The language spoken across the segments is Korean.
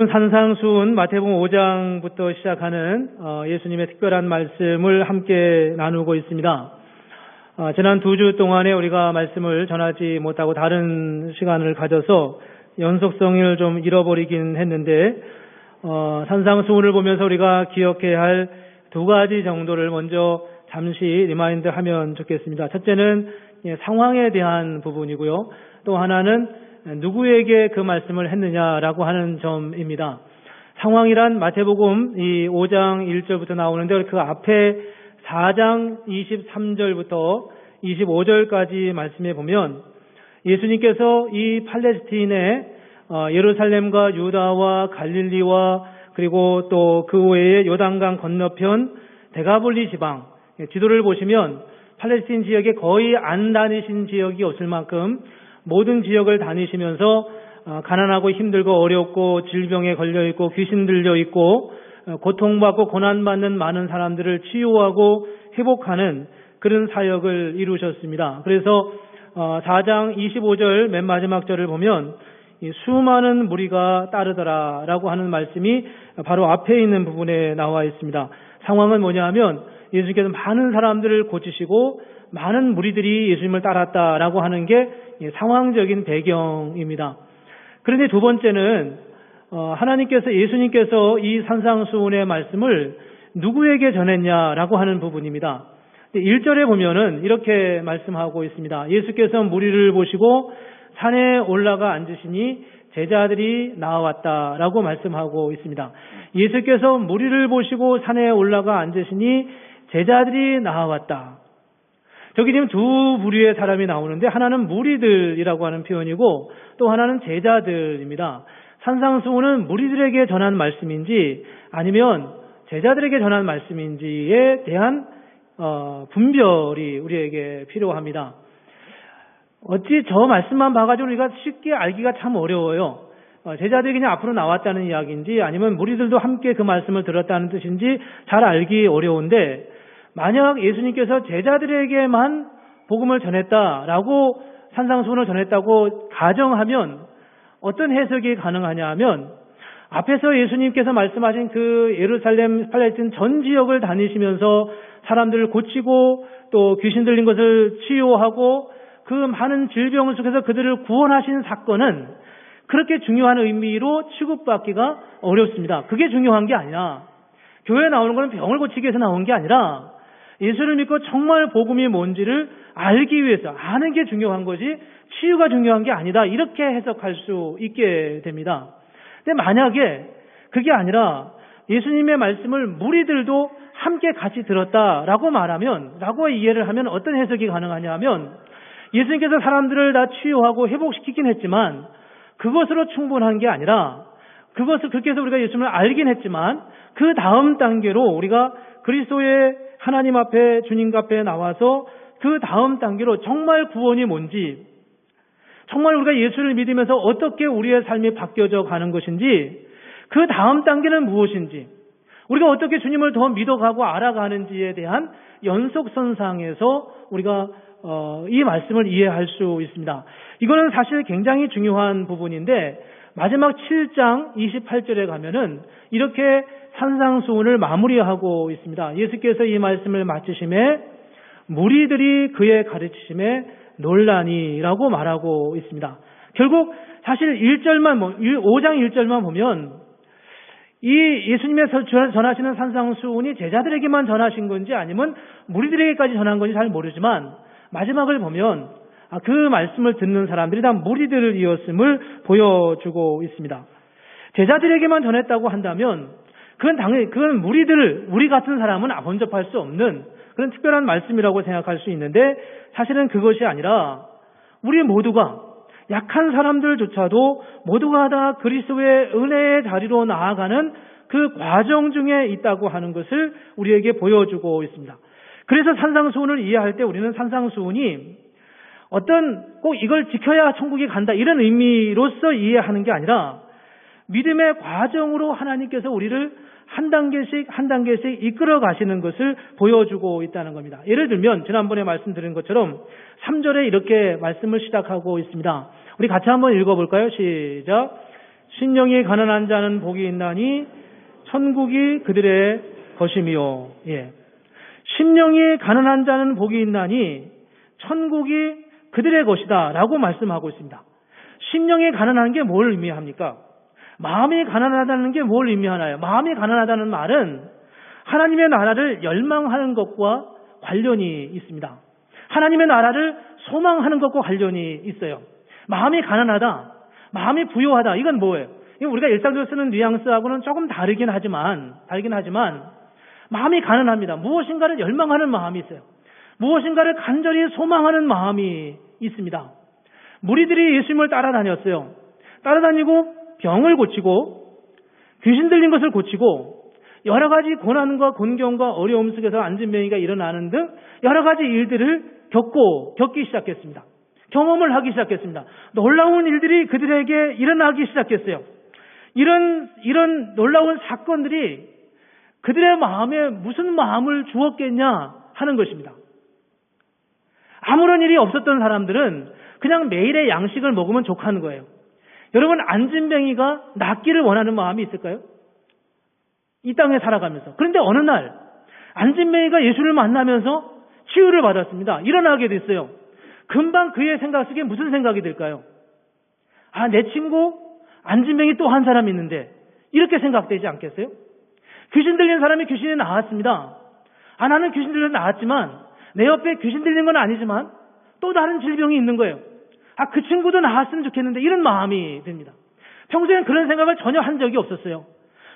산상수훈 마태복음 5장부터 시작하는 예수님의 특별한 말씀을 함께 나누고 있습니다. 지난 2주 동안에 우리가 말씀을 전하지 못하고 다른 시간을 가져서 연속성을 좀 잃어버리긴 했는데 산상수훈을 보면서 우리가 기억해야 할 2가지 정도를 먼저 잠시 리마인드하면 좋겠습니다. 첫째는 상황에 대한 부분이고요. 또 하나는 누구에게 그 말씀을 했느냐라고 하는 점입니다. 상황이란 마태복음 이 5장 1절부터 나오는데 그 앞에 4장 23절부터 25절까지 말씀해 보면 예수님께서 이 팔레스틴의 예루살렘과 유다와 갈릴리와 그리고 또 그 외에 요단강 건너편 데가볼리 지방 지도를 보시면 팔레스틴 지역에 거의 안 다니신 지역이 없을 만큼 모든 지역을 다니시면서 가난하고 힘들고 어렵고 질병에 걸려있고 귀신 들려있고 고통받고 고난받는 많은 사람들을 치유하고 회복하는 그런 사역을 이루셨습니다. 그래서 4장 25절 맨 마지막 절을 보면 수많은 무리가 따르더라 라고 하는 말씀이 바로 앞에 있는 부분에 나와 있습니다. 상황은 뭐냐 하면 예수님께서 많은 사람들을 고치시고 많은 무리들이 예수님을 따랐다라고 하는 게 상황적인 배경입니다. 그런데 두 번째는 하나님께서 예수님께서 이 산상수훈의 말씀을 누구에게 전했냐라고 하는 부분입니다. 1절에 보면은 이렇게 말씀하고 있습니다. 예수께서 무리를 보시고 산에 올라가 앉으시니 제자들이 나왔다라고 말씀하고 있습니다. 예수께서 무리를 보시고 산에 올라가 앉으시니 제자들이 나왔다. 저기 지금 두 부류의 사람이 나오는데 하나는 무리들이라고 하는 표현이고 또 하나는 제자들입니다. 산상수훈은 무리들에게 전한 말씀인지 아니면 제자들에게 전한 말씀인지에 대한 분별이 우리에게 필요합니다. 어찌 저 말씀만 봐가지고 우리가 쉽게 알기가 참 어려워요. 제자들이 그냥 앞으로 나왔다는 이야기인지 아니면 무리들도 함께 그 말씀을 들었다는 뜻인지 잘 알기 어려운데 만약 예수님께서 제자들에게만 복음을 전했다라고 산상수훈을 전했다고 가정하면 어떤 해석이 가능하냐 하면 앞에서 예수님께서 말씀하신 그 예루살렘, 팔레스틴 전 지역을 다니시면서 사람들을 고치고 또 귀신 들린 것을 치유하고 그 많은 질병 속에서 그들을 구원하신 사건은 그렇게 중요한 의미로 취급받기가 어렵습니다. 그게 중요한 게 아니라 교회에 나오는 것은 병을 고치기 위해서 나온 게 아니라 예수를 믿고 정말 복음이 뭔지를 알기 위해서 아는 게 중요한 거지 치유가 중요한 게 아니다. 이렇게 해석할 수 있게 됩니다. 근데 만약에 그게 아니라 예수님의 말씀을 무리들도 함께 같이 들었다라고 말하면, 라고 이해를 하면 어떤 해석이 가능하냐 하면 예수님께서 사람들을 다 치유하고 회복시키긴 했지만 그것으로 충분한 게 아니라 그렇게 해서 우리가 예수님을 알긴 했지만 그 다음 단계로 우리가 그리스도의 하나님 앞에 주님 앞에 나와서 그 다음 단계로 정말 구원이 뭔지 정말 우리가 예수를 믿으면서 어떻게 우리의 삶이 바뀌어져 가는 것인지 그 다음 단계는 무엇인지 우리가 어떻게 주님을 더 믿어가고 알아가는지에 대한 연속선상에서 우리가 이 말씀을 이해할 수 있습니다. 이거는 사실 굉장히 중요한 부분인데 마지막 7장 28절에 가면은 이렇게 산상수훈을 마무리하고 있습니다. 예수께서 이 말씀을 마치심에 무리들이 그의 가르치심에 논란이라고 말하고 있습니다. 결국 사실 5장 1절만 보면 이 예수님께서 전하시는 산상수훈이 제자들에게만 전하신 건지 아니면 무리들에게까지 전한 건지 잘 모르지만 마지막을 보면 그 말씀을 듣는 사람들이 다 무리들이었음을 보여주고 있습니다. 제자들에게만 전했다고 한다면 그건 무리들을 우리 같은 사람은 범접할 수 없는 그런 특별한 말씀이라고 생각할 수 있는데 사실은 그것이 아니라 우리 모두가 약한 사람들조차도 모두가 다 그리스도의 은혜의 자리로 나아가는 그 과정 중에 있다고 하는 것을 우리에게 보여주고 있습니다. 그래서 산상수훈을 이해할 때 우리는 산상수훈이 꼭 이걸 지켜야 천국에 간다 이런 의미로서 이해하는 게 아니라 믿음의 과정으로 하나님께서 우리를 한 단계씩 이끌어 가시는 것을 보여주고 있다는 겁니다. 예를 들면 지난번에 말씀드린 것처럼 3절에 이렇게 말씀을 시작하고 있습니다. 우리 같이 한번 읽어볼까요? 시작. 신령이 가난한 자는 복이 있나니 천국이 그들의 것이며. 예. 심령이 가난한 자는 복이 있나니 천국이 그들의 것이다 라고 말씀하고 있습니다. 심령이 가난한 게 뭘 의미합니까? 마음이 가난하다는 게 뭘 의미하나요? 마음이 가난하다는 말은 하나님의 나라를 열망하는 것과 관련이 있습니다. 하나님의 나라를 소망하는 것과 관련이 있어요. 마음이 가난하다, 마음이 부요하다, 이건 뭐예요? 이건 우리가 일상적으로 쓰는 뉘앙스하고는 조금 다르긴 하지만 마음이 가난합니다. 무엇인가를 열망하는 마음이 있어요. 무엇인가를 간절히 소망하는 마음이 있습니다. 무리들이 예수님을 따라다녔어요. 따라다니고 병을 고치고 귀신 들린 것을 고치고 여러 가지 고난과 곤경과 어려움 속에서 안진뱅이가 일어나는 등 여러 가지 일들을 겪기 시작했습니다. 경험을 하기 시작했습니다. 놀라운 일들이 그들에게 일어나기 시작했어요. 이런 놀라운 사건들이 그들의 마음에 무슨 마음을 주었겠냐 하는 것입니다. 아무런 일이 없었던 사람들은 그냥 매일의 양식을 먹으면 족하는 거예요. 여러분, 안진뱅이가 낫기를 원하는 마음이 있을까요? 이 땅에 살아가면서. 그런데 어느 날 안진뱅이가 예수를 만나면서 치유를 받았습니다. 일어나게 됐어요. 금방 그의 생각 속에 무슨 생각이 들까요? 아, 내 친구 안진뱅이 또 한 사람 있는데, 이렇게 생각되지 않겠어요? 귀신 들린 사람이 귀신이 나왔습니다. 아, 나는 귀신 들려 나왔지만 내 옆에 귀신 들린 건 아니지만 또 다른 질병이 있는 거예요. 아, 그 친구도 나았으면 좋겠는데, 이런 마음이 듭니다. 평소에는 그런 생각을 전혀 한 적이 없었어요.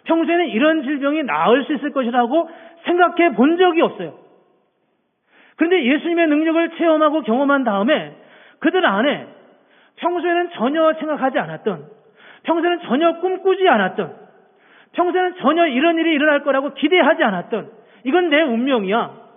평소에는 이런 질병이 나을 수 있을 것이라고 생각해 본 적이 없어요. 그런데 예수님의 능력을 체험하고 경험한 다음에 그들 안에 평소에는 전혀 생각하지 않았던, 평소에는 전혀 꿈꾸지 않았던, 평소에는 전혀 이런 일이 일어날 거라고 기대하지 않았던, 이건 내 운명이야,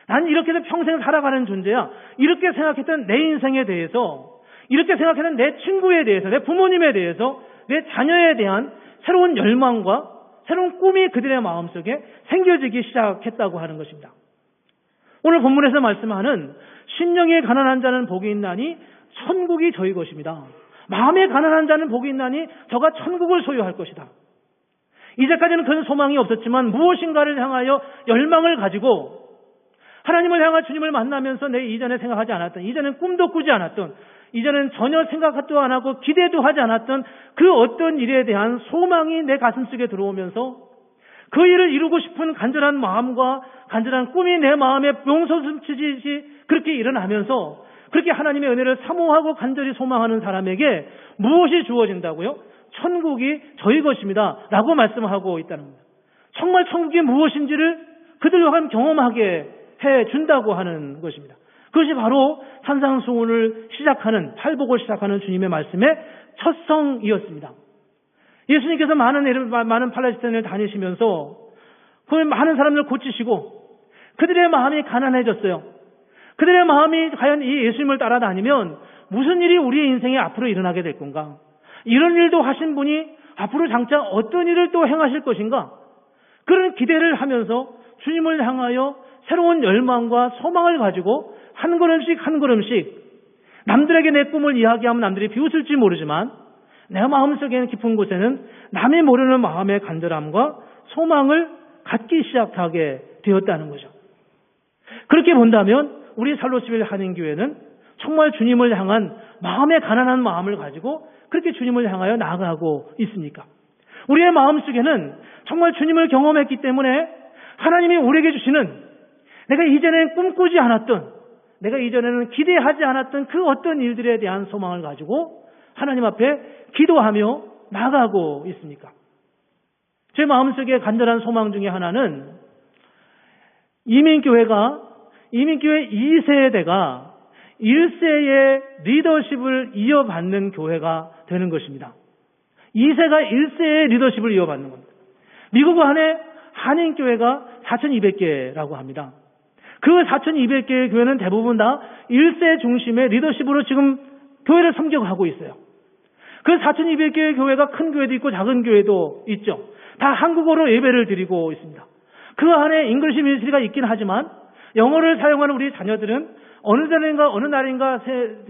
난 이렇게 해서 평생 살아가는 존재야, 이렇게 생각했던 내 인생에 대해서, 이렇게 생각했던 내 친구에 대해서, 내 부모님에 대해서, 내 자녀에 대한 새로운 열망과 새로운 꿈이 그들의 마음속에 생겨지기 시작했다고 하는 것입니다. 오늘 본문에서 말씀하는 심령이 가난한 자는 복이 있나니 천국이 저희 것입니다. 마음에 가난한 자는 복이 있나니 저가 천국을 소유할 것이다. 이제까지는 그런 소망이 없었지만 무엇인가를 향하여 열망을 가지고 하나님을 향한 주님을 만나면서 내 이전에 생각하지 않았던, 이전엔 꿈도 꾸지 않았던, 이전엔 전혀 생각도 안 하고 기대도 하지 않았던 그 어떤 일에 대한 소망이 내 가슴속에 들어오면서 그 일을 이루고 싶은 간절한 마음과 간절한 꿈이 내 마음에 용솟음치듯이 그렇게 일어나면서 그렇게 하나님의 은혜를 사모하고 간절히 소망하는 사람에게 무엇이 주어진다고요? 천국이 저희 것입니다 라고 말씀하고 있다는 겁니다. 정말 천국이 무엇인지를 그들과 함께 경험하게 해준다고 하는 것입니다. 그것이 바로 산상수훈을 시작하는, 팔복을 시작하는 주님의 말씀의 첫 성이었습니다. 예수님께서 많은 팔레스타인을 다니시면서 그 많은 사람들을 고치시고 그들의 마음이 가난해졌어요. 그들의 마음이 과연 이 예수님을 따라다니면 무슨 일이 우리의 인생에 앞으로 일어나게 될 건가? 이런 일도 하신 분이 앞으로 장차 어떤 일을 또 행하실 것인가? 그런 기대를 하면서 주님을 향하여 새로운 열망과 소망을 가지고 한 걸음씩 남들에게 내 꿈을 이야기하면 남들이 비웃을지 모르지만 내 마음속에는 깊은 곳에는 남이 모르는 마음의 간절함과 소망을 갖기 시작하게 되었다는 거죠. 그렇게 본다면 우리 살로시빌 한인교회는 정말 주님을 향한 마음의 가난한 마음을 가지고 그렇게 주님을 향하여 나아가고 있습니까? 우리의 마음속에는 정말 주님을 경험했기 때문에 하나님이 우리에게 주시는, 내가 이전에는 꿈꾸지 않았던, 내가 이전에는 기대하지 않았던 그 어떤 일들에 대한 소망을 가지고 하나님 앞에 기도하며 나아가고 있습니까? 제 마음속에 간절한 소망 중에 하나는 이민교회 2세대가 1세의 리더십을 이어받는 교회가 되는 것입니다. 2세가 1세의 리더십을 이어받는 겁니다. 미국 안에 한인교회가 4,200개라고 합니다. 그 4,200개의 교회는 대부분 다 1세 중심의 리더십으로 지금 교회를 섬겨가고 있어요. 그 4,200개의 교회가 큰 교회도 있고 작은 교회도 있죠. 다 한국어로 예배를 드리고 있습니다. 그 안에 잉글리시 미니스트리가 있긴 하지만 영어를 사용하는 우리 자녀들은 어느 날인가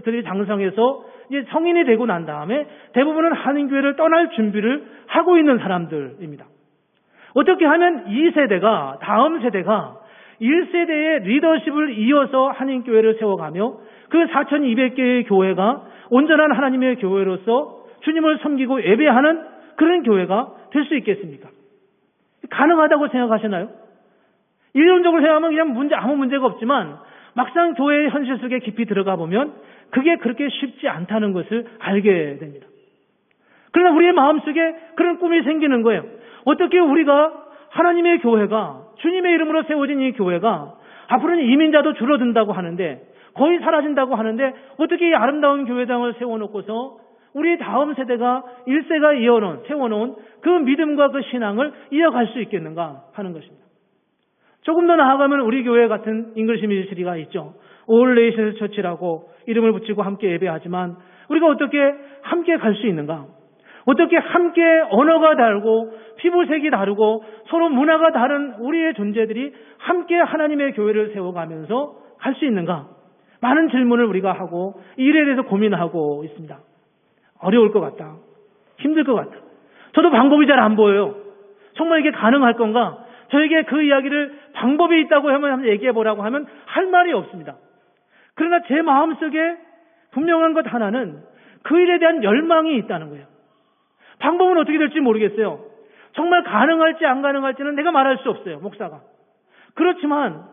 그들이 장성해서 이제 성인이 되고 난 다음에 대부분은 한인교회를 떠날 준비를 하고 있는 사람들입니다. 어떻게 하면 2세대가, 다음 세대가 1세대의 리더십을 이어서 한인교회를 세워가며 그 4,200개의 교회가 온전한 하나님의 교회로서 주님을 섬기고 예배하는 그런 교회가 될 수 있겠습니까? 가능하다고 생각하시나요? 이론적으로 생각하면 그냥 아무 문제가 없지만 막상 교회의 현실 속에 깊이 들어가 보면 그게 그렇게 쉽지 않다는 것을 알게 됩니다. 그러나 우리의 마음속에 그런 꿈이 생기는 거예요. 어떻게 우리가 하나님의 교회가 주님의 이름으로 세워진 이 교회가 앞으로는 이민자도 줄어든다고 하는데 거의 사라진다고 하는데 어떻게 이 아름다운 교회당을 세워놓고서 우리 다음 세대가 1세가 세워놓은 그 믿음과 그 신앙을 이어갈 수 있겠는가 하는 것입니다. 조금 더 나아가면 우리 교회 같은 잉글리시 미니스트리가 있죠. 올 네이션스 처치라고 이름을 붙이고 함께 예배하지만 우리가 어떻게 함께 갈 수 있는가? 어떻게 함께 언어가 다르고 피부색이 다르고 서로 문화가 다른 우리의 존재들이 함께 하나님의 교회를 세워가면서 갈 수 있는가? 많은 질문을 우리가 하고 이 일에 대해서 고민하고 있습니다. 어려울 것 같다. 힘들 것 같다. 저도 방법이 잘 안 보여요. 정말 이게 가능할 건가? 저에게 그 이야기를 방법이 있다고 한번 얘기해 보라고 하면 할 말이 없습니다. 그러나 제 마음속에 분명한 것 하나는 그 일에 대한 열망이 있다는 거예요. 방법은 어떻게 될지 모르겠어요. 정말 가능할지 안 가능할지는 내가 말할 수 없어요. 목사가. 그렇지만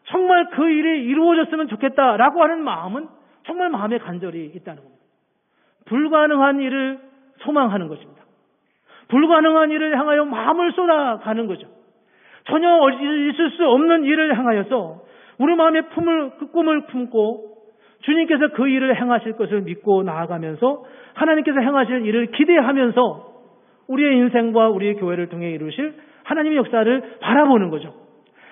정말 그 일이 이루어졌으면 좋겠다라고 하는 마음은 정말 마음에 간절히 있다는 겁니다. 불가능한 일을 소망하는 것입니다. 불가능한 일을 향하여 마음을 쏟아가는 거죠. 전혀 있을 수 없는 일을 향하여서 우리 마음에 그 꿈을 품고 주님께서 그 일을 행하실 것을 믿고 나아가면서 하나님께서 행하실 일을 기대하면서 우리의 인생과 우리의 교회를 통해 이루실 하나님의 역사를 바라보는 거죠.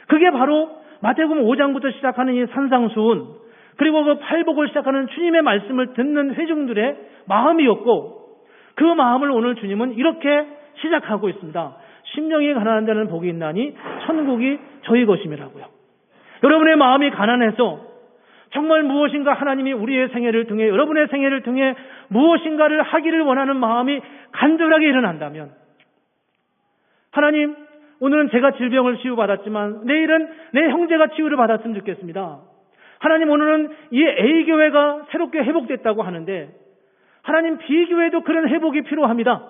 그게 바로 마태복음 5장부터 시작하는 이 산상수훈 그리고 그 팔복을 시작하는 주님의 말씀을 듣는 회중들의 마음이었고 그 마음을 오늘 주님은 이렇게 시작하고 있습니다. 심령이 가난한 자는 복이 있나니 천국이 저희 것임이라고요. 여러분의 마음이 가난해서 정말 무엇인가 하나님이 우리의 생애를 통해 여러분의 생애를 통해 무엇인가를 하기를 원하는 마음이 간절하게 일어난다면 하나님 오늘은 제가 질병을 치유받았지만 내일은 내 형제가 치유를 받았으면 좋겠습니다. 하나님 오늘은 이 A교회가 새롭게 회복됐다고 하는데 하나님 B교회도 그런 회복이 필요합니다.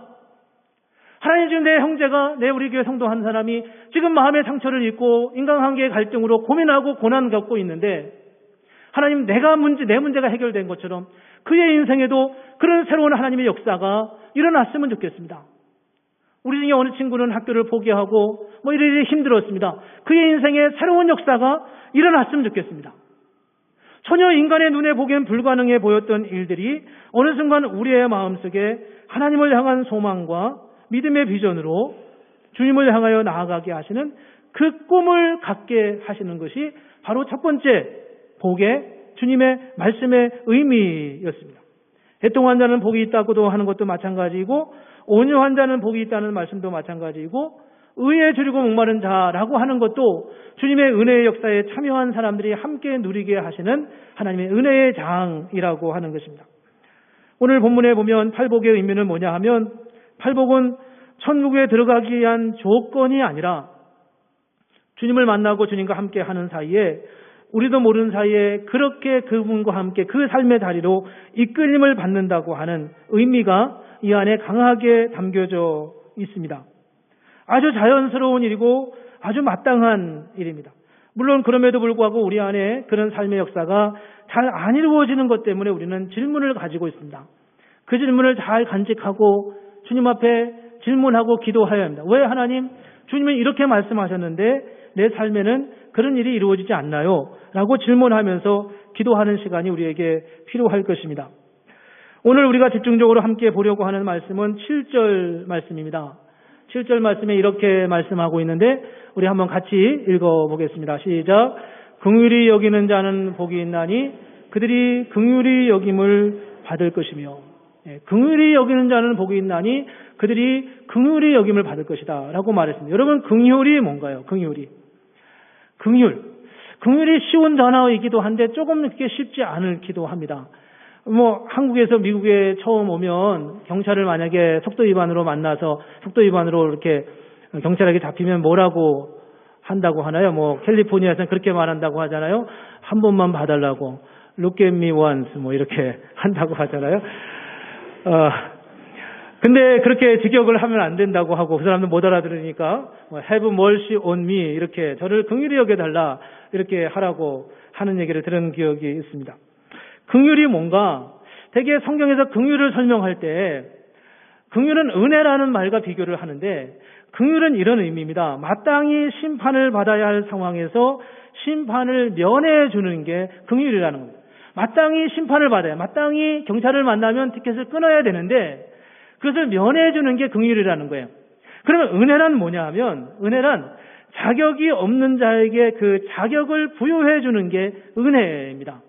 하나님 지금 내 형제가 우리 교회 성도 한 사람이 지금 마음의 상처를 입고 인간관계의 갈등으로 고민하고 고난 겪고 있는데 하나님 내 문제가 해결된 것처럼 그의 인생에도 그런 새로운 하나님의 역사가 일어났으면 좋겠습니다. 우리 중에 어느 친구는 학교를 포기하고 이래 힘들었습니다. 그의 인생에 새로운 역사가 일어났으면 좋겠습니다. 전혀 인간의 눈에 보기엔 불가능해 보였던 일들이 어느 순간 우리의 마음속에 하나님을 향한 소망과 믿음의 비전으로 주님을 향하여 나아가게 하시는 그 꿈을 갖게 하시는 것이 바로 첫 번째 복의 주님의 말씀의 의미였습니다. 애통한 자는 복이 있다고도 하는 것도 마찬가지이고 온유한 자는 복이 있다는 말씀도 마찬가지이고 의에 줄이고 목마른 자라고 하는 것도 주님의 은혜의 역사에 참여한 사람들이 함께 누리게 하시는 하나님의 은혜의 장이라고 하는 것입니다. 오늘 본문에 보면 팔복의 의미는 뭐냐 하면 팔복은 천국에 들어가기 위한 조건이 아니라 주님을 만나고 주님과 함께 하는 사이에 우리도 모르는 사이에 그렇게 그분과 함께 그 삶의 다리로 이끌림을 받는다고 하는 의미가 이 안에 강하게 담겨져 있습니다. 아주 자연스러운 일이고 아주 마땅한 일입니다. 물론 그럼에도 불구하고 우리 안에 그런 삶의 역사가 잘 안 이루어지는 것 때문에 우리는 질문을 가지고 있습니다. 그 질문을 잘 간직하고 주님 앞에 질문하고 기도해야 합니다. 왜 하나님, 주님은 이렇게 말씀하셨는데 내 삶에는 그런 일이 이루어지지 않나요? 라고 질문하면서 기도하는 시간이 우리에게 필요할 것입니다. 오늘 우리가 집중적으로 함께 보려고 하는 말씀은 7절 말씀입니다. 7절 말씀에 이렇게 말씀하고 있는데 우리 한번 같이 읽어보겠습니다. 시작. 긍휼히 여기는 자는 복이 있나니 그들이 긍휼히 여김을 받을 것이며 긍휼히 여기는 자는 복이 있나니 그들이 긍휼히 여김을 받을 것이다 라고 말했습니다. 여러분 긍휼이 뭔가요? 긍휼이 쉬운 단어이기도 한데 조금 그렇게 쉽지 않기도 합니다. 뭐 한국에서 미국에 처음 오면 경찰을 만약에 속도 위반으로 만나서 속도 위반으로 이렇게 경찰에게 잡히면 뭐라고 한다고 하나요? 뭐 캘리포니아에서는 그렇게 말한다고 하잖아요. 한 번만 봐달라고 look at me once 뭐 이렇게 한다고 하잖아요. 근데 그렇게 직역을 하면 안 된다고 하고 그 사람들 못 알아들으니까 have mercy on me 이렇게 저를 긍휼히 여겨달라 이렇게 하라고 하는 얘기를 들은 기억이 있습니다. 긍휼이 뭔가 되게 성경에서 긍휼을 설명할 때 긍휼은 은혜라는 말과 비교를 하는데 긍휼은 이런 의미입니다. 마땅히 심판을 받아야 할 상황에서 심판을 면해 주는 게 긍휼이라는 겁니다. 마땅히 심판을 받아야 마땅히 경찰을 만나면 티켓을 끊어야 되는데 그것을 면해 주는 게 긍휼이라는 거예요. 그러면 은혜란 뭐냐 하면 은혜란 자격이 없는 자에게 그 자격을 부여해 주는 게 은혜입니다.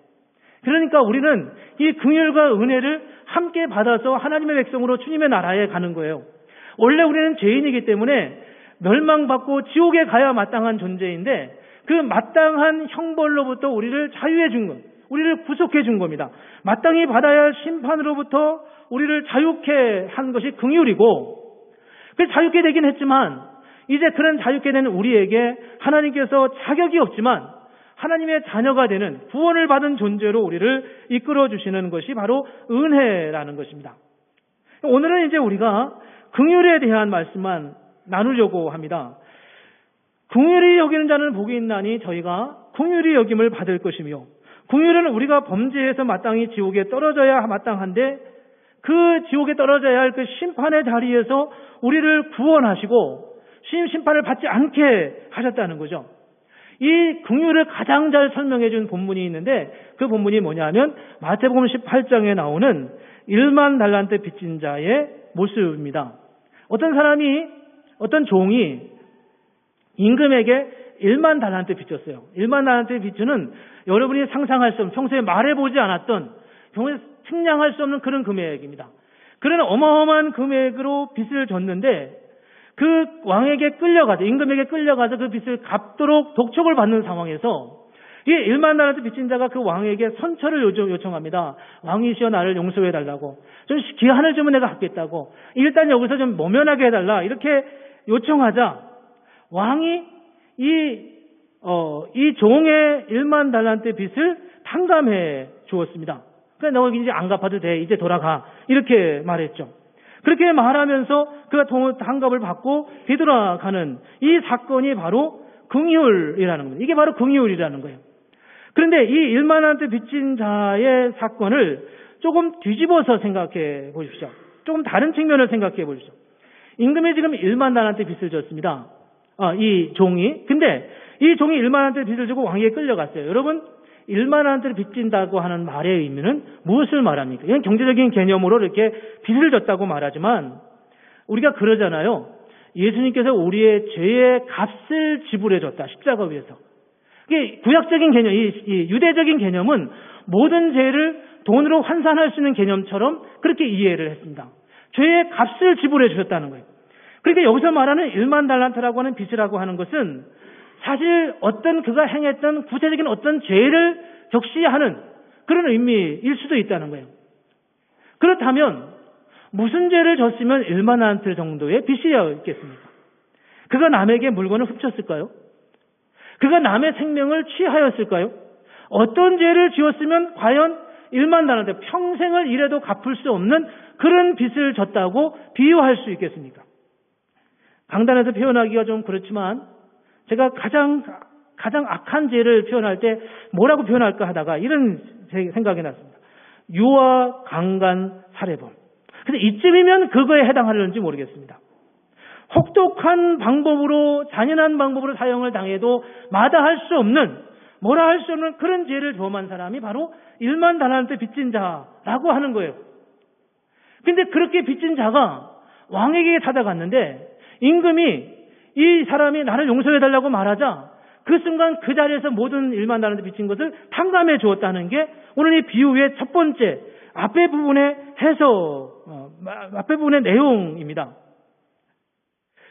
그러니까 우리는 이 긍휼과 은혜를 함께 받아서 하나님의 백성으로 주님의 나라에 가는 거예요. 원래 우리는 죄인이기 때문에 멸망받고 지옥에 가야 마땅한 존재인데 그 마땅한 형벌로부터 우리를 자유해 준 것, 우리를 구속해 준 겁니다. 마땅히 받아야 할 심판으로부터 우리를 자유케 한 것이 긍휼이고 그래서 자유케 되긴 했지만 이제 그런 자유케 되는 우리에게 하나님께서 자격이 없지만 하나님의 자녀가 되는 구원을 받은 존재로 우리를 이끌어 주시는 것이 바로 은혜라는 것입니다. 오늘은 이제 우리가 긍휼에 대한 말씀만 나누려고 합니다. 긍휼히 여기는 자는 복이 있나니 저희가 긍휼히 여김을 받을 것이며 긍휼은 우리가 범죄해서 마땅히 지옥에 떨어져야 마땅한데 그 지옥에 떨어져야 할 그 심판의 자리에서 우리를 구원하시고 심판을 받지 않게 하셨다는 거죠. 이 긍휼을 가장 잘 설명해 준 본문이 있는데 그 본문이 뭐냐면 마태복음 18장에 나오는 1만 달란트 빚진 자의 모습입니다. 어떤 종이 임금에게 1만 달란트 빚졌어요. 1만 달란트 빚주는 여러분이 상상할 수 없는 평소에 말해보지 않았던 평소에 측량할 수 없는 그런 금액입니다. 그런 어마어마한 금액으로 빚을 졌는데 그 왕에게 끌려가서 임금에게 끌려가서 그 빚을 갚도록 독촉을 받는 상황에서 이 1만 달란트 빚진 자가 그 왕에게 선처를 요청합니다. 왕이시여 나를 용서해달라고 좀 기한을 주면 내가 갚겠다고 일단 여기서 좀 모면하게 해달라 이렇게 요청하자 왕이 이 종의 1만 달란트 빚을 탕감해 주었습니다. 그래 너 이제 안 갚아도 돼 이제 돌아가 이렇게 말했죠. 그렇게 말하면서 그가 탕감을 받고 되돌아가는 이 사건이 바로 긍휼이라는 겁니다. 이게 바로 긍휼이라는 거예요. 그런데 이 1만 달란트 빚진 자의 사건을 조금 뒤집어서 생각해 보십시오. 조금 다른 측면을 생각해 보십시오. 임금이 지금 1만 달란트 빚을 졌습니다. 이 종이. 근데 이 종이 1만 달란트 빚을 지고 왕에게 끌려갔어요. 여러분 1만 달란트를 빚진다고 하는 말의 의미는 무엇을 말합니까? 이건 경제적인 개념으로 이렇게 빚을 졌다고 말하지만 우리가 그러잖아요. 예수님께서 우리의 죄의 값을 지불해 줬다. 십자가 위에서. 이게 구약적인 개념, 이 유대적인 개념은 모든 죄를 돈으로 환산할 수 있는 개념처럼 그렇게 이해를 했습니다. 죄의 값을 지불해 주셨다는 거예요. 그러니까 여기서 말하는 1만 달란트라고 하는 빚이라고 하는 것은 사실 어떤 그가 행했던 구체적인 어떤 죄를 적시하는 그런 의미일 수도 있다는 거예요. 그렇다면 무슨 죄를 졌으면 1만 달란트 정도의 빚이 있겠습니까? 그가 남에게 물건을 훔쳤을까요? 그가 남의 생명을 취하였을까요? 어떤 죄를 지었으면 과연 1만 달란트 평생을 일해도 갚을 수 없는 그런 빚을 졌다고 비유할 수 있겠습니까? 강단에서 표현하기가 좀 그렇지만 제가 가장 악한 죄를 표현할 때 뭐라고 표현할까 하다가 이런 생각이 났습니다. 유아, 강간, 살해범. 근데 이쯤이면 그거에 해당하는지 모르겠습니다. 혹독한 방법으로 잔인한 방법으로 사형을 당해도 마다할 수 없는 뭐라 할 수 없는 그런 죄를 범한 사람이 바로 1만 달란트 빚진 자라고 하는 거예요. 근데 그렇게 빚진 자가 왕에게 찾아갔는데 임금이 이 사람이 나를 용서해달라고 말하자 그 순간 그 자리에서 모든 1만 달란트 빚진 것을 탕감해 주었다는 게 오늘 이 비유의 첫 번째 앞에 부분의 앞에 부분의 내용입니다.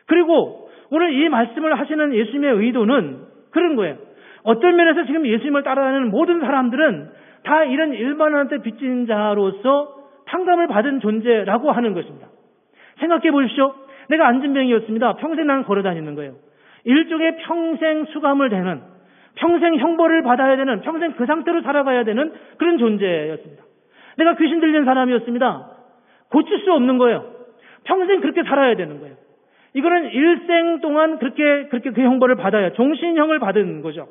그리고 오늘 이 말씀을 하시는 예수님의 의도는 그런 거예요. 어떤 면에서 지금 예수님을 따라다니는 모든 사람들은 다 이런 일반한테 빚진 자로서 탕감을 받은 존재라고 하는 것입니다. 생각해 보십시오. 내가 안진병이었습니다. 평생 난 걸어다니는 거예요. 일종의 평생 수감을 되는, 평생 형벌을 받아야 되는, 평생 그 상태로 살아가야 되는 그런 존재였습니다. 내가 귀신 들린 사람이었습니다. 고칠 수 없는 거예요. 평생 그렇게 살아야 되는 거예요. 이거는 일생 동안 그렇게 그 형벌을 받아야 종신형을 받은 거죠.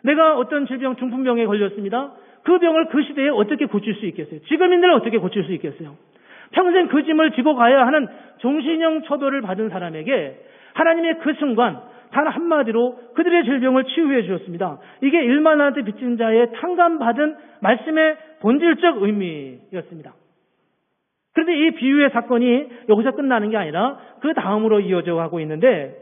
내가 어떤 질병, 중풍병에 걸렸습니다. 그 병을 그 시대에 어떻게 고칠 수 있겠어요? 지금인들 어떻게 고칠 수 있겠어요? 평생 그 짐을 지고 가야 하는 종신형 처벌을 받은 사람에게 하나님의 그 순간 단 한마디로 그들의 질병을 치유해 주셨습니다. 이게 일만한테 빚진 자의 탕감받은 말씀의 본질적 의미였습니다. 그런데 이 비유의 사건이 여기서 끝나는 게 아니라 그 다음으로 이어져 가고 있는데,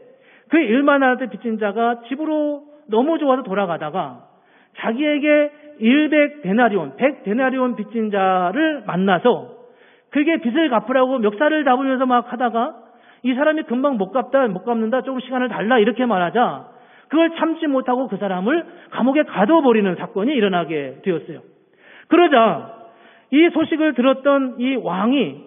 그 일만한테 빚진 자가 집으로 너무 좋아서 돌아가다가 자기에게 100데나리온 빚진 자를 만나서 그게 빚을 갚으라고 멱살을 잡으면서 막 하다가 이 사람이 금방 못 갚는다, 조금 시간을 달라 이렇게 말하자 그걸 참지 못하고 그 사람을 감옥에 가둬버리는 사건이 일어나게 되었어요. 그러자 이 소식을 들었던 이 왕이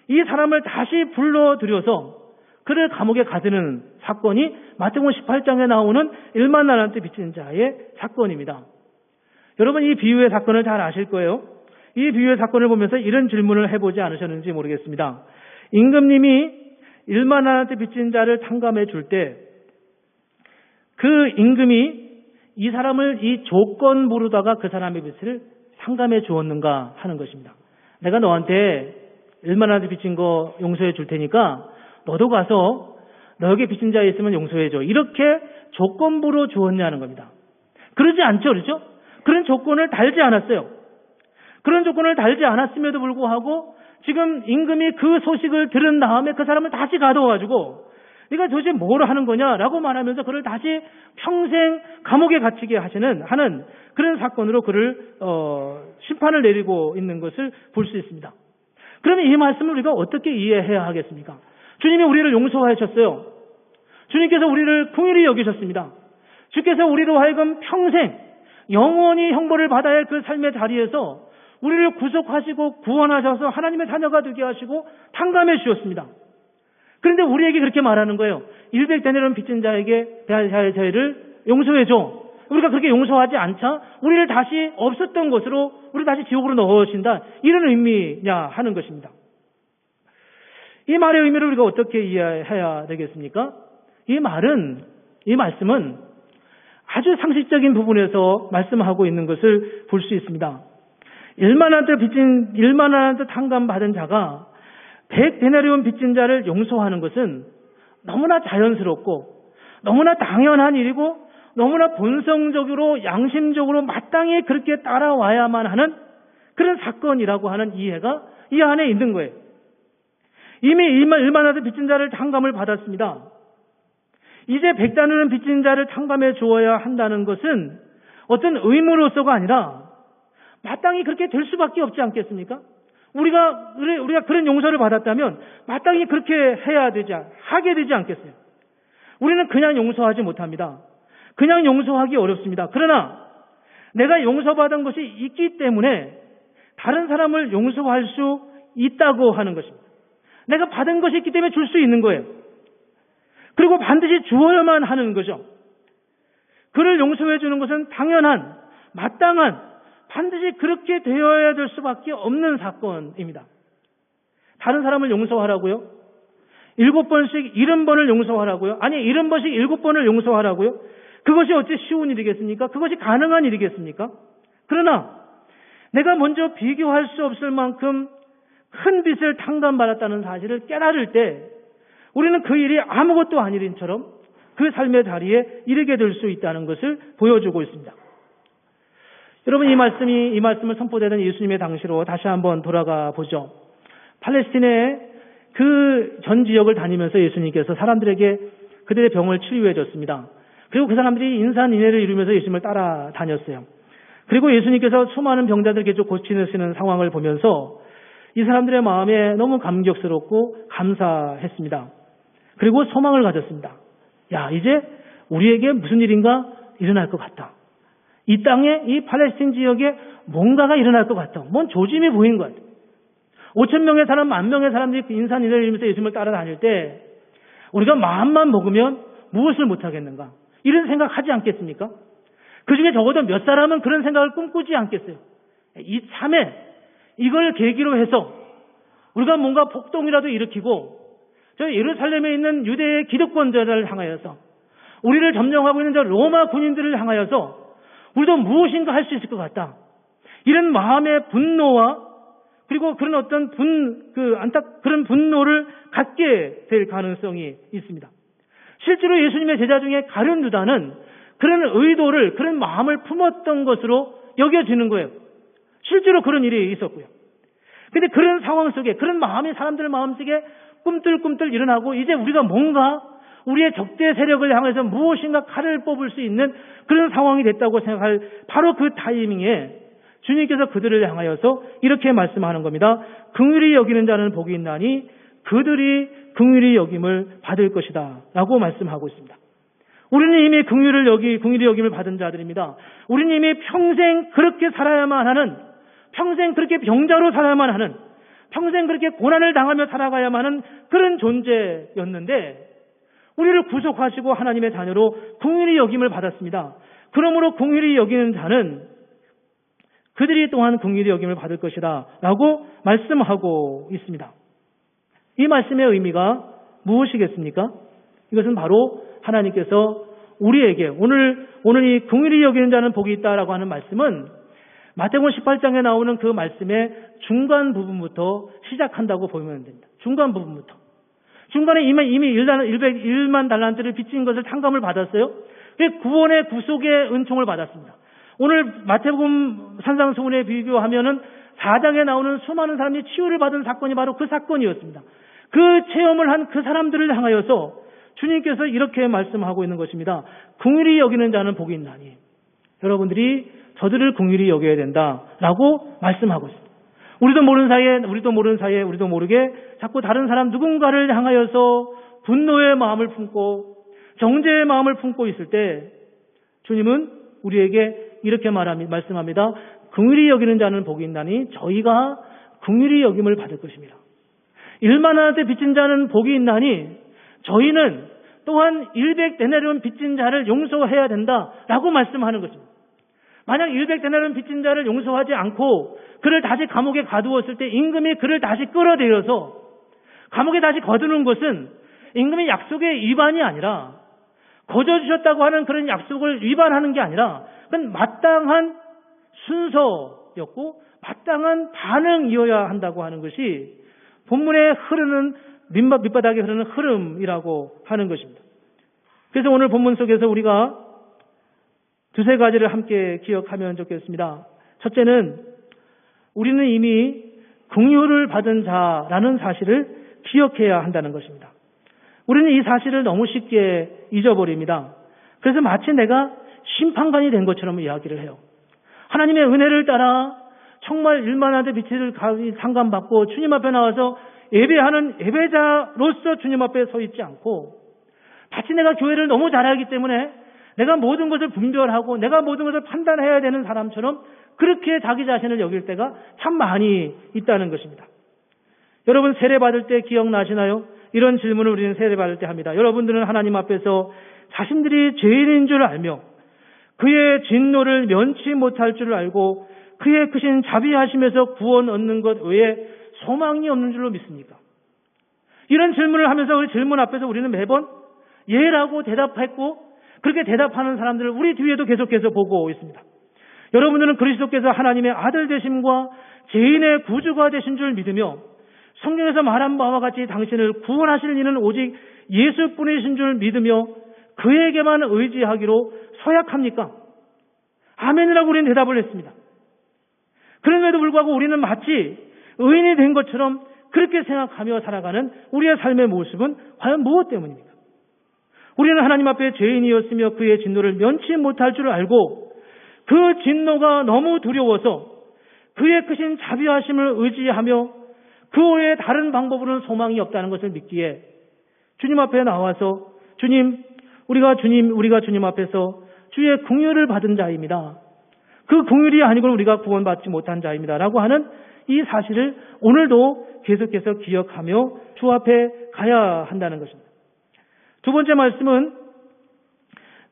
이 사람을 다시 불러들여서 그를 감옥에 가두는 사건이 마태복음 18장에 나오는 일만나한테 빚진 자의 사건입니다. 여러분, 이 비유의 사건을 잘 아실 거예요. 이 비유의 사건을 보면서 이런 질문을 해보지 않으셨는지 모르겠습니다. 임금님이 일만나한테 빚진 자를 탕감해 줄 때 그 임금이 이 사람을 이 조건부로다가 그 사람의 빚을 탕감해 주었는가 하는 것입니다. 내가 너한테 일만나한테 빚진 거 용서해 줄 테니까 너도 가서 너에게 빚진 자 있으면 용서해 줘. 이렇게 조건부로 주었냐는 겁니다. 그러지 않죠, 그렇죠? 그런 조건을 달지 않았어요. 그런 조건을 달지 않았음에도 불구하고 지금 임금이 그 소식을 들은 다음에 그 사람을 다시 가둬가지고 네가 도대체 뭘 하는 거냐라고 말하면서 그를 다시 평생 감옥에 갇히게 하는 그런 사건으로 그를 심판을 내리고 있는 것을 볼 수 있습니다. 그러면 이 말씀을 우리가 어떻게 이해해야 하겠습니까? 주님이 우리를 용서하셨어요. 주님께서 우리를 긍휼히 여기셨습니다. 주께서 우리로 하여금 평생 영원히 형벌을 받아야 할 그 삶의 자리에서 우리를 구속하시고 구원하셔서 하나님의 자녀가 되게 하시고 탕감해 주셨습니다. 그런데 우리에게 그렇게 말하는 거예요. 100데나리온 빚진 자에게 자의 죄를 용서해 줘. 우리가 그렇게 용서하지 않자 우리를 다시 없었던 것으로 우리 다시 지옥으로 넣으신다. 이런 의미냐 하는 것입니다. 이 말의 의미를 우리가 어떻게 이해해야 되겠습니까? 이 말씀은 아주 상식적인 부분에서 말씀하고 있는 것을 볼 수 있습니다. 일만한테 탕감받은 자가 100데나리온 빚진 자를 용서하는 것은 너무나 자연스럽고 너무나 당연한 일이고 너무나 본성적으로 양심적으로 마땅히 그렇게 따라와야만 하는 그런 사건이라고 하는 이해가 이 안에 있는 거예요. 이미 일만한테 빚진 자를 탕감을 받았습니다. 이제 100데나리온 빚진 자를 탕감해 주어야 한다는 것은 어떤 의무로서가 아니라 마땅히 그렇게 될 수밖에 없지 않겠습니까? 우리가 그런 용서를 받았다면 마땅히 그렇게 하게 되지 않겠어요? 우리는 그냥 용서하지 못합니다. 그냥 용서하기 어렵습니다. 그러나 내가 용서받은 것이 있기 때문에 다른 사람을 용서할 수 있다고 하는 것입니다. 내가 받은 것이 있기 때문에 줄 수 있는 거예요. 그리고 반드시 주어야만 하는 거죠. 그를 용서해 주는 것은 당연한, 마땅한, 반드시 그렇게 되어야 될 수밖에 없는 사건입니다. 다른 사람을 용서하라고요? 7번씩 70번을 용서하라고요? 아니 70번씩 7번을 용서하라고요? 그것이 어찌 쉬운 일이겠습니까? 그것이 가능한 일이겠습니까? 그러나 내가 먼저 비교할 수 없을 만큼 큰 빚을 탕감받았다는 사실을 깨달을 때 우리는 그 일이 아무것도 아닌 일처럼 그 삶의 자리에 이르게 될 수 있다는 것을 보여주고 있습니다. 여러분, 이 말씀을 선포되던 예수님의 당시로 다시 한번 돌아가 보죠. 팔레스틴의 그 전 지역을 다니면서 예수님께서 사람들에게 그들의 병을 치유해 줬습니다. 그리고 그 사람들이 인산인해를 이루면서 예수님을 따라다녔어요. 그리고 예수님께서 수많은 병자들 계속 고치시는 상황을 보면서 이 사람들의 마음에 너무 감격스럽고 감사했습니다. 그리고 소망을 가졌습니다. 야, 이제 우리에게 무슨 일인가 일어날 것 같다. 이 땅에, 이 팔레스틴 지역에 뭔가가 일어날 것 같아. 뭔 조짐이 보이는 것 같아. 5천 명의 사람, 1,000명의 사람들이 그 인산인해를 이루면서 예수님을 따라다닐 때 우리가 마음만 먹으면 무엇을 못하겠는가? 이런 생각하지 않겠습니까? 그 중에 적어도 몇 사람은 그런 생각을 꿈꾸지 않겠어요. 이 참에 이걸 계기로 해서 우리가 뭔가 폭동이라도 일으키고 저 예루살렘에 있는 유대의 기득권자를 향하여서 우리를 점령하고 있는 저 로마 군인들을 향하여서 우리도 무엇인가 할 수 있을 것 같다. 이런 마음의 분노와 그리고 그런 어떤 그런 분노를 갖게 될 가능성이 있습니다. 실제로 예수님의 제자 중에 가룟 유다는 그런 의도를, 그런 마음을 품었던 것으로 여겨지는 거예요. 실제로 그런 일이 있었고요. 근데 그런 상황 속에, 그런 마음이 사람들 마음속에 꿈틀꿈틀 일어나고 이제 우리가 뭔가 우리의 적대 세력을 향해서 무엇인가 칼을 뽑을 수 있는 그런 상황이 됐다고 생각할 바로 그 타이밍에 주님께서 그들을 향하여서 이렇게 말씀하는 겁니다. 긍휼히 여기는 자는 복이 있나니 그들이 긍휼히 여김을 받을 것이다 라고 말씀하고 있습니다. 우리는 이미 긍휼히 여김을 받은 자들입니다. 우리는 이미 평생 그렇게 살아야만 하는, 평생 그렇게 병자로 살아야만 하는, 평생 그렇게 고난을 당하며 살아가야만 하는 그런 존재였는데 우리를 구속하시고 하나님의 자녀로 긍휼히 여김을 받았습니다. 그러므로 긍휼히 여기는 자는 그들이 또한 긍휼히 여김을 받을 것이다 라고 말씀하고 있습니다. 이 말씀의 의미가 무엇이겠습니까? 이것은 바로 하나님께서 우리에게 오늘 이 긍휼히 여기는 자는 복이 있다라고 하는 말씀은 마태복음 18장에 나오는 그 말씀의 중간 부분부터 시작한다고 보면 됩니다. 중간 부분부터. 중간에 이미 1만 달란트를 빚진 것을 탕감을 받았어요. 구원의 구속의 은총을 받았습니다. 오늘 마태복음 산상수훈에 비교하면은 4장에 나오는 수많은 사람이 치유를 받은 사건이 바로 그 사건이었습니다. 그 체험을 한 그 사람들을 향하여서 주님께서 이렇게 말씀하고 있는 것입니다. 긍휼히 여기는 자는 복이 있나니 여러분들이 저들을 긍휼히 여겨야 된다라고 말씀하고 있습니다. 우리도 모르는 사이에 우리도 모르게 자꾸 다른 사람 누군가를 향하여서 분노의 마음을 품고 정죄의 마음을 품고 있을 때 주님은 우리에게 이렇게 말씀합니다. 긍휼히 여기는 자는 복이 있나니 저희가 긍휼히 여김을 받을 것입니다. 일만한테 빚진 자는 복이 있나니 저희는 또한 100데나리온 빚진 자를 용서해야 된다라고 말씀하는 것입니다. 만약 100데나리온 빚진 자를 용서하지 않고 그를 다시 감옥에 가두었을 때 임금이 그를 다시 끌어들여서 감옥에 다시 거두는 것은 임금의 약속의 위반이 아니라 거저 주셨다고 하는 그런 약속을 위반하는 게 아니라 그건 마땅한 순서였고 마땅한 반응이어야 한다고 하는 것이 본문에 흐르는 밑바닥에 흐르는 흐름이라고 하는 것입니다. 그래서 오늘 본문 속에서 우리가 두세 가지를 함께 기억하면 좋겠습니다. 첫째는 우리는 이미 긍휼을 받은 자라는 사실을 기억해야 한다는 것입니다. 우리는 이 사실을 너무 쉽게 잊어버립니다. 그래서 마치 내가 심판관이 된 것처럼 이야기를 해요. 하나님의 은혜를 따라 정말 일만한데 빛을 상감받고 주님 앞에 나와서 예배하는 예배자로서 주님 앞에 서 있지 않고 마치 내가 교회를 너무 잘하기 때문에 내가 모든 것을 분별하고 내가 모든 것을 판단해야 되는 사람처럼 그렇게 자기 자신을 여길 때가 참 많이 있다는 것입니다. 여러분 세례받을 때 기억나시나요? 이런 질문을 우리는 세례받을 때 합니다. 여러분들은 하나님 앞에서 자신들이 죄인인 줄 알며 그의 진노를 면치 못할 줄 알고 그의 크신 자비하심에서 구원 얻는 것 외에 소망이 없는 줄로 믿습니까? 이런 질문을 하면서 우리 질문 앞에서 우리는 매번 예라고 대답했고 그렇게 대답하는 사람들을 우리 뒤에도 계속해서 보고 있습니다. 여러분들은 그리스도께서 하나님의 아들 되심과 죄인의 구주가 되신 줄 믿으며 성경에서 말한 바와 같이 당신을 구원하실 이는 오직 예수뿐이신 줄 믿으며 그에게만 의지하기로 서약합니까? 아멘이라고 우리는 대답을 했습니다. 그럼에도 불구하고 우리는 마치 의인이 된 것처럼 그렇게 생각하며 살아가는 우리의 삶의 모습은 과연 무엇 때문입니까? 우리는 하나님 앞에 죄인이었으며 그의 진노를 면치 못할 줄 알고 그 진노가 너무 두려워서 그의 크신 자비하심을 의지하며 그 외에 다른 방법으로는 소망이 없다는 것을 믿기에 주님 앞에 나와서 우리가 주님 앞에서 주의 긍휼을 받은 자입니다. 그 긍휼이 아니고는 우리가 구원받지 못한 자입니다라고 하는 이 사실을 오늘도 계속해서 기억하며 주 앞에 가야 한다는 것입니다. 두 번째 말씀은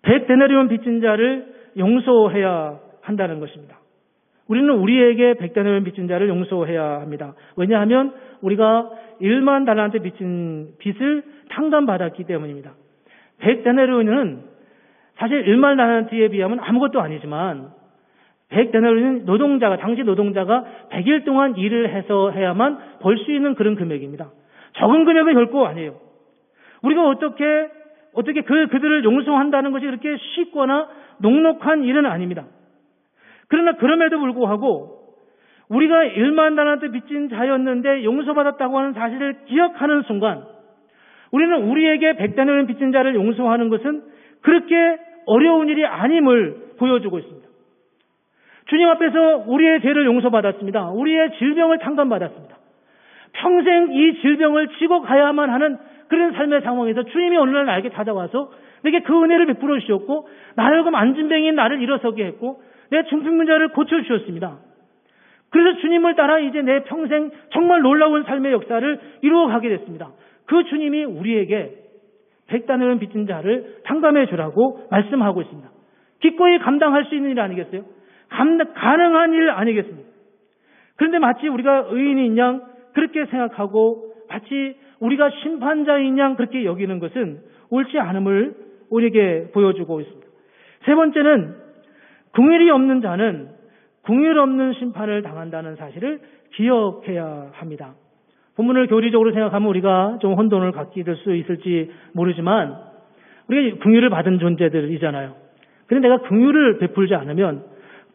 100데나리온 빚진 자를 용서해야 한다는 것입니다. 우리는 우리에게 100데나리온 빚진 자를 용서해야 합니다. 왜냐하면 우리가 1만 달란트 빚진 빚을 탕감받았기 때문입니다. 100데나리온은 사실 1만 달란트에 비하면 아무것도 아니지만 100데나리온은 노동자가, 당시 노동자가 100일 동안 일을 해서 해야만 벌 수 있는 그런 금액입니다. 적은 금액은 결코 아니에요. 우리가 어떻게 그들을 용서한다는 것이 그렇게 쉽거나 녹록한 일은 아닙니다. 그러나 그럼에도 불구하고 우리가 1만 달란트 빚진 자였는데 용서받았다고 하는 사실을 기억하는 순간 우리는 우리에게 100데나리온 빚진 자를 용서하는 것은 그렇게 어려운 일이 아님을 보여주고 있습니다. 주님 앞에서 우리의 죄를 용서받았습니다. 우리의 질병을 탕감받았습니다. 평생 이 질병을 지고 가야만 하는 그런 삶의 상황에서 주님이 어느 날 나에게 찾아와서 내게 그 은혜를 베풀어 주셨고 나를 안진뱅이인 나를 일어서게 했고 내 중풍문자를 고쳐주셨습니다. 그래서 주님을 따라 이제 내 평생 정말 놀라운 삶의 역사를 이루어가게 됐습니다. 그 주님이 우리에게 100데나리온 빚진 자를 탕감해 주라고 말씀하고 있습니다. 기꺼이 감당할 수 있는 일 아니겠어요? 가능한 일 아니겠습니까? 그런데 마치 우리가 의인인 양 그렇게 생각하고 마치 우리가 심판자인 양 그렇게 여기는 것은 옳지 않음을 우리에게 보여주고 있습니다. 세 번째는 긍휼이 없는 자는 긍휼 없는 심판을 당한다는 사실을 기억해야 합니다. 본문을 교리적으로 생각하면 우리가 좀 혼돈을 갖게 될 수 있을지 모르지만 우리가 긍휼을 받은 존재들이잖아요. 그런데 내가 긍휼을 베풀지 않으면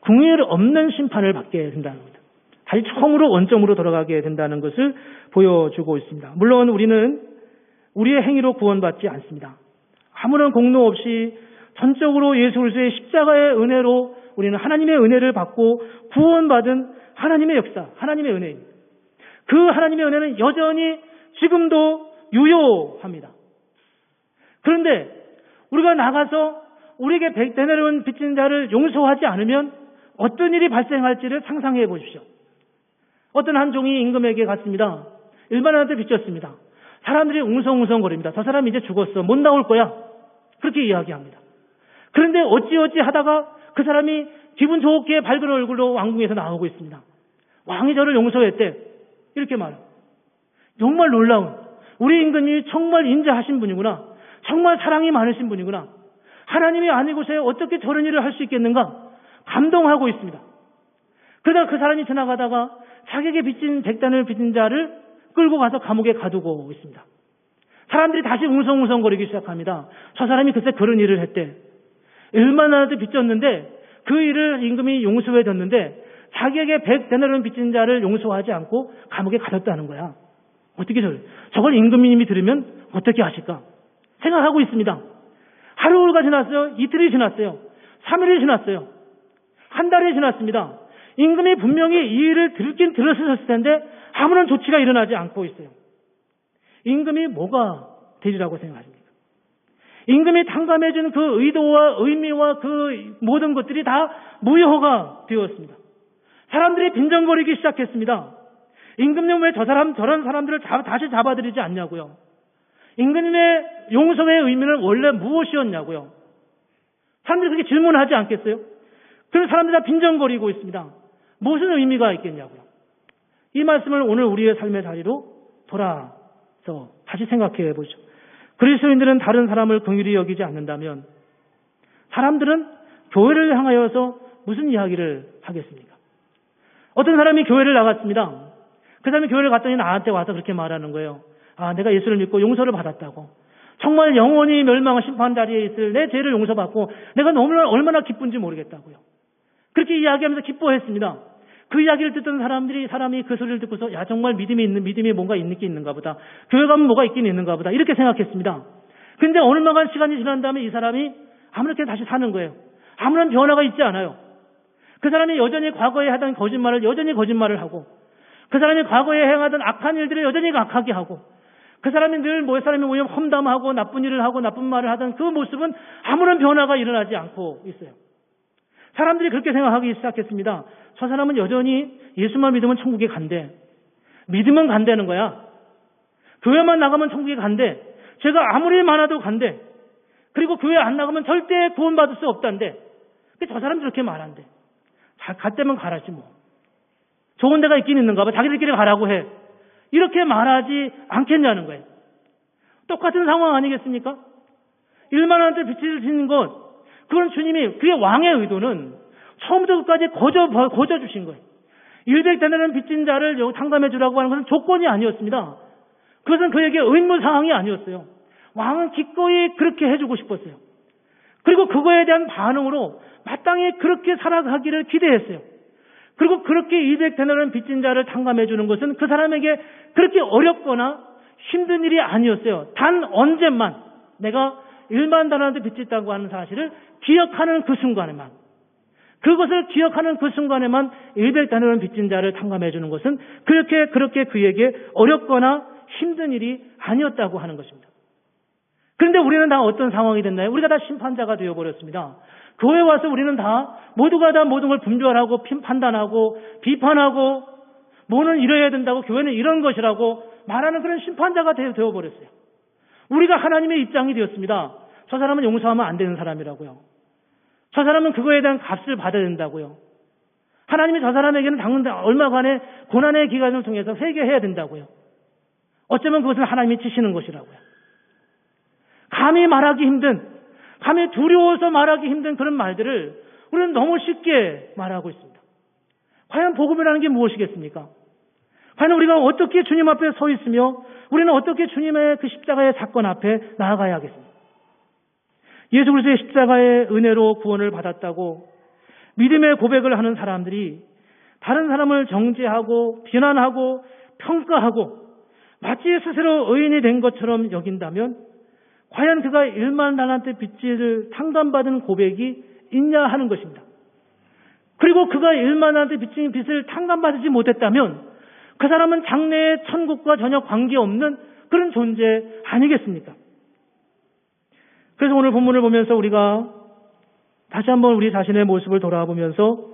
긍휼 없는 심판을 받게 된다는 겁니다. 다시 처음으로 원점으로 돌아가게 된다는 것을 보여주고 있습니다. 물론 우리는 우리의 행위로 구원받지 않습니다. 아무런 공로 없이 전적으로 예수 그리스도의 십자가의 은혜로 우리는 하나님의 은혜를 받고 구원받은 하나님의 역사, 하나님의 은혜입니다. 그 하나님의 은혜는 여전히 지금도 유효합니다. 그런데 우리가 나가서 우리에게 100데나리온 빚진 자를 용서하지 않으면 어떤 일이 발생할지를 상상해 보십시오. 어떤 한 종이 임금에게 갔습니다. 일반인한테 빚졌습니다. 사람들이 웅성웅성거립니다. 저 사람이 이제 죽었어. 못 나올 거야. 그렇게 이야기합니다. 그런데 어찌어찌 하다가 그 사람이 기분 좋게 밝은 얼굴로 왕궁에서 나오고 있습니다. 왕이 저를 용서했대. 이렇게 말합니다. 정말 놀라운, 우리 임금이 정말 인자하신 분이구나. 정말 사랑이 많으신 분이구나. 하나님이 아니고서야 어떻게 저런 일을 할 수 있겠는가? 감동하고 있습니다. 그러다가 그 사람이 지나가다가 자기에게 빚진 100데나리온 빚진 자를 끌고 가서 감옥에 가두고 있습니다. 사람들이 다시 웅성웅성거리기 시작합니다. 저 사람이 글쎄 그런 일을 했대. 얼마나도 빚졌는데 그 일을 임금이 용서해줬는데 자기에게 100데나리온 빚진 자를 용서하지 않고 감옥에 가뒀다는 거야. 어떻게 저걸 임금님이 들으면 어떻게 하실까? 생각하고 있습니다. 하루가 지났어요. 이틀이 지났어요. 3일이 지났어요. 한 달이 지났습니다. 임금이 분명히 이 일을 들긴 들었을 텐데 아무런 조치가 일어나지 않고 있어요. 임금이 뭐가 되리라고 생각하십니까? 임금이 탕감해준 그 의도와 의미와 그 모든 것들이 다 무효가 되었습니다. 사람들이 빈정거리기 시작했습니다. 임금님 왜 저런 사람들을 다시 잡아들이지 않냐고요. 임금님의 용서의 의미는 원래 무엇이었냐고요. 사람들이 그렇게 질문하지 않겠어요? 그런 사람들이 다 빈정거리고 있습니다. 무슨 의미가 있겠냐고요. 이 말씀을 오늘 우리의 삶의 자리로 돌아서 다시 생각해 보죠. 그리스도인들은 다른 사람을 긍휼히 여기지 않는다면 사람들은 교회를 향하여서 무슨 이야기를 하겠습니까? 어떤 사람이 교회를 나갔습니다. 그 사람이 교회를 갔더니 나한테 와서 그렇게 말하는 거예요. 아, 내가 예수를 믿고 용서를 받았다고. 정말 영원히 멸망한 심판 자리에 있을 내 죄를 용서받고 내가 너무나 얼마나 기쁜지 모르겠다고요. 그렇게 이야기하면서 기뻐했습니다. 그 이야기를 듣던 사람이 그 소리를 듣고서 야 정말 믿음이 뭔가 있는가 보다. 교회 가면 뭐가 있긴 있는가 보다. 이렇게 생각했습니다. 그런데 얼마간 시간이 지난 다음에 이 사람이 아무렇게 다시 사는 거예요. 아무런 변화가 있지 않아요. 그 사람이 여전히 과거에 하던 거짓말을 여전히 거짓말을 하고 그 사람이 과거에 행하던 악한 일들을 여전히 악하게 하고 그 사람이 늘 사람이 모이면 험담하고 나쁜 일을 하고 나쁜 말을 하던 그 모습은 아무런 변화가 일어나지 않고 있어요. 사람들이 그렇게 생각하기 시작했습니다. 저 사람은 여전히 예수만 믿으면 천국에 간대. 믿으면 간다는 거야. 교회만 나가면 천국에 간대. 죄가 아무리 많아도 간대. 그리고 교회 안 나가면 절대 구원받을 수 없단데. 저 사람이 그렇게 말한대. 갔다면 가라지 뭐. 좋은 데가 있긴 있는가 봐. 자기들끼리 가라고 해. 이렇게 말하지 않겠냐는 거예요. 똑같은 상황 아니겠습니까? 1만 원짜리 빚을 지는 것, 그건 주님이 그의 왕의 의도는 처음부터 끝까지 거저 주신 거예요. 100데나리온 빚진 자를 탕감해 주라고 하는 것은 조건이 아니었습니다. 그것은 그에게 의무사항이 아니었어요. 왕은 기꺼이 그렇게 해주고 싶었어요. 그리고 그거에 대한 반응으로 마땅히 그렇게 살아가기를 기대했어요. 그리고 그렇게 200데나리온 빚진 자를 탕감해 주는 것은 그 사람에게 그렇게 어렵거나 힘든 일이 아니었어요. 단 언제만 내가 1만 달란트 빚졌다고 하는 사실을 기억하는 그 순간에만, 그것을 기억하는 그 순간에만 100데나리온 빚진 자를 탕감해 주는 것은 그렇게 그에게 어렵거나 힘든 일이 아니었다고 하는 것입니다. 그런데 우리는 다 어떤 상황이 됐나요? 우리가 다 심판자가 되어버렸습니다. 교회에 와서 우리는 모두가 다 모든 걸 분별하고 판단하고 비판하고 뭐는 이래야 된다고 교회는 이런 것이라고 말하는 그런 심판자가 되어버렸어요. 우리가 하나님의 입장이 되었습니다. 저 사람은 용서하면 안 되는 사람이라고요. 저 사람은 그거에 대한 값을 받아야 된다고요. 하나님이 저 사람에게는 얼마간의 고난의 기간을 통해서 회개해야 된다고요. 어쩌면 그것은 하나님이 치시는 것이라고요. 감히 말하기 힘든, 감히 두려워서 말하기 힘든 그런 말들을 우리는 너무 쉽게 말하고 있습니다. 과연 복음이라는 게 무엇이겠습니까? 과연 우리가 어떻게 주님 앞에 서 있으며 우리는 어떻게 주님의 그 십자가의 사건 앞에 나아가야 하겠습니까? 예수 그리스도의 십자가의 은혜로 구원을 받았다고 믿음의 고백을 하는 사람들이 다른 사람을 정죄하고 비난하고 평가하고 마치 스스로 의인이 된 것처럼 여긴다면 과연 그가 1만 달란트 빚을 탕감받은 고백이 있냐 하는 것입니다. 그리고 그가 1만 달란트 빚진 빚을 탕감받지 못했다면 그 사람은 장래의 천국과 전혀 관계없는 그런 존재 아니겠습니까? 그래서 오늘 본문을 보면서 우리가 다시 한번 우리 자신의 모습을 돌아보면서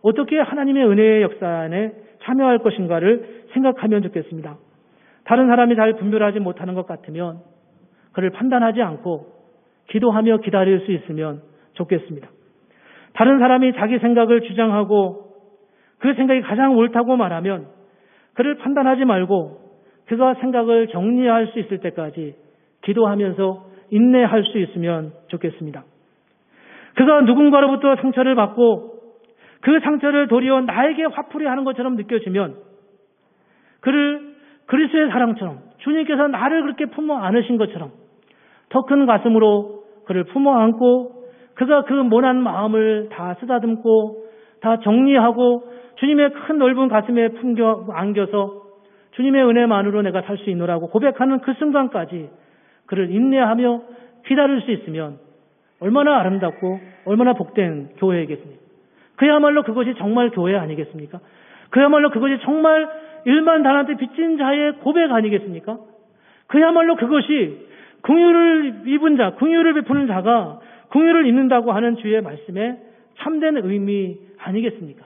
어떻게 하나님의 은혜의 역사 안에 참여할 것인가를 생각하면 좋겠습니다. 다른 사람이 잘 분별하지 못하는 것 같으면 그를 판단하지 않고 기도하며 기다릴 수 있으면 좋겠습니다. 다른 사람이 자기 생각을 주장하고 그 생각이 가장 옳다고 말하면 그를 판단하지 말고 그가 생각을 정리할 수 있을 때까지 기도하면서 인내할 수 있으면 좋겠습니다. 그가 누군가로부터 상처를 받고 그 상처를 도리어 나에게 화풀이 하는 것처럼 느껴지면 그를 그리스도의 사랑처럼 주님께서 나를 그렇게 품어 안으신 것처럼 더 큰 가슴으로 그를 품어 안고 그가 그 모난 마음을 다 쓰다듬고 다 정리하고 주님의 큰 넓은 가슴에 안겨서 주님의 은혜만으로 내가 살 수 있노라고 고백하는 그 순간까지 그를 인내하며 기다릴 수 있으면 얼마나 아름답고 얼마나 복된 교회이겠습니까? 그야말로 그것이 정말 교회 아니겠습니까? 그야말로 그것이 정말 1만 달란트 빚진 자의 고백 아니겠습니까? 그야말로 그것이 긍휼을 입은 자, 긍휼을 베푸는 자가 긍휼을 입는다고 하는 주의 말씀에 참된 의미 아니겠습니까?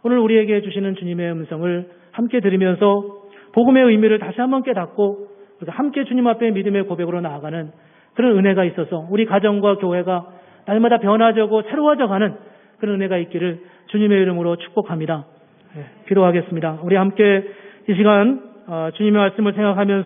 오늘 우리에게 주시는 주님의 음성을 함께 들으면서 복음의 의미를 다시 한번 깨닫고 우리가 함께 주님 앞에 믿음의 고백으로 나아가는 그런 은혜가 있어서 우리 가정과 교회가 날마다 변화되고 새로워져가는 그런 은혜가 있기를 주님의 이름으로 축복합니다. 기도하겠습니다. 우리 함께 이 시간 주님의 말씀을 생각하면서